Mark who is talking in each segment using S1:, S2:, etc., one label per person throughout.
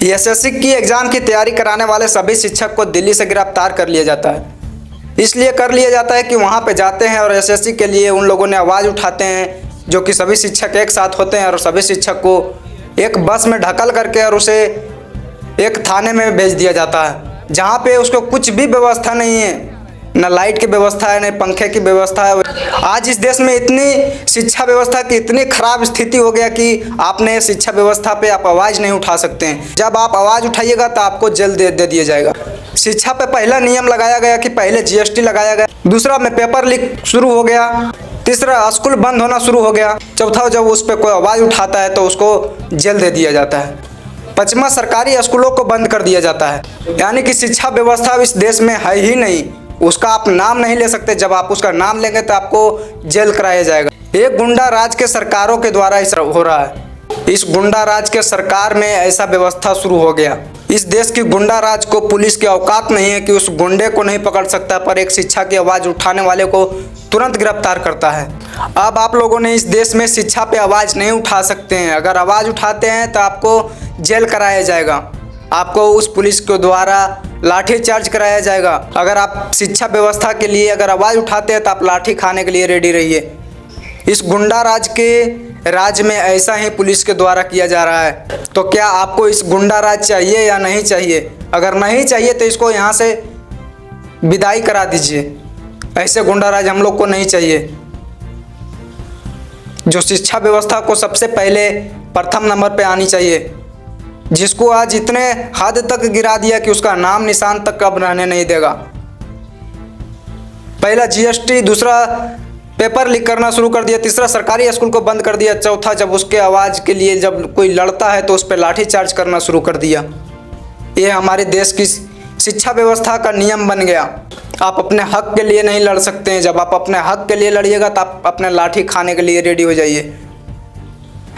S1: SSC की exam की तैयारी कराने वाले सभी शिक्षक को दिल्ली से गिरफ्तार कर लिया जाता है। इसलिए कर लिया जाता है कि वहाँ पे जाते हैं और एसएससी के लिए उन लोगों ने आवाज़ उठाते हैं, जो कि सभी शिक्षक एक साथ होते हैं और सभी शिक्षक को एक बस में ढकल करके और उसे एक थाने में भेज दिया जाता है, जहाँ पे उसको कुछ भी व्यवस्था नहीं है, न लाइट की व्यवस्था है, न पंखे की व्यवस्था है। आज इस देश में इतनी शिक्षा व्यवस्था की इतनी खराब स्थिति हो गया कि आपने शिक्षा व्यवस्था पे आप आवाज़ नहीं उठा सकते हैं। जब आप आवाज़ उठाइएगा तो आपको जेल दे दिया जाएगा। शिक्षा पे पहला नियम लगाया गया कि पहले जीएसटी लगाया गया, दूसरा में पेपर लीक शुरू हो गया, तीसरा स्कूल बंद होना शुरू हो गया, चौथा जब उस पर कोई आवाज़ उठाता है तो उसको जेल दे दिया जाता है, पांचवा सरकारी स्कूलों को बंद कर दिया जाता है। यानी कि शिक्षा व्यवस्था इस देश में है ही नहीं, उसका आप नाम नहीं ले सकते। जब आप उसका नाम लेंगे तो आपको जेल कराया जाएगा। एक गुंडा राज के सरकारों के द्वारा इस हो रहा है। इस गुंडा राज के सरकार में ऐसा व्यवस्था शुरू हो गया। इस देश की गुंडा राज को पुलिस की औकात नहीं है कि उस गुंडे को नहीं पकड़ सकता, पर एक शिक्षा की आवाज़ उठाने वाले को तुरंत गिरफ्तार करता है। अब आप लोगों ने इस देश में शिक्षा पे आवाज़ नहीं उठा सकते हैं। अगर आवाज़ उठाते हैं तो आपको जेल कराया जाएगा, आपको उस पुलिस के द्वारा लाठी चार्ज कराया जाएगा। अगर आप शिक्षा व्यवस्था के लिए अगर आवाज़ उठाते हैं तो आप लाठी खाने के लिए रेडी रहिए। इस गुंडा राज के राज में ऐसा ही पुलिस के द्वारा किया जा रहा है। तो क्या आपको इस गुंडा राज चाहिए या नहीं चाहिए? अगर नहीं चाहिए तो इसको यहाँ से विदाई करा दीजिए। ऐसे गुंडा राज हम लोग को नहीं चाहिए। जो शिक्षा व्यवस्था को सबसे पहले प्रथम नंबर पे आनी चाहिए, जिसको आज इतने हद तक गिरा दिया कि उसका नाम निशान तक अब रहने नहीं देगा। पहला जीएसटी, दूसरा पेपर लीक करना शुरू कर दिया, तीसरा सरकारी स्कूल को बंद कर दिया, चौथा जब उसके आवाज़ के लिए जब कोई लड़ता है तो उस पर लाठी चार्ज करना शुरू कर दिया। ये हमारे देश की शिक्षा व्यवस्था का नियम बन गया। आप अपने हक के लिए नहीं लड़ सकते हैं। जब आप अपने हक के लिए लड़िएगा तो आप अपने लाठी खाने के लिए रेडी हो जाइए।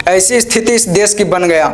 S1: ऐसी स्थिति इस देश की बन गया।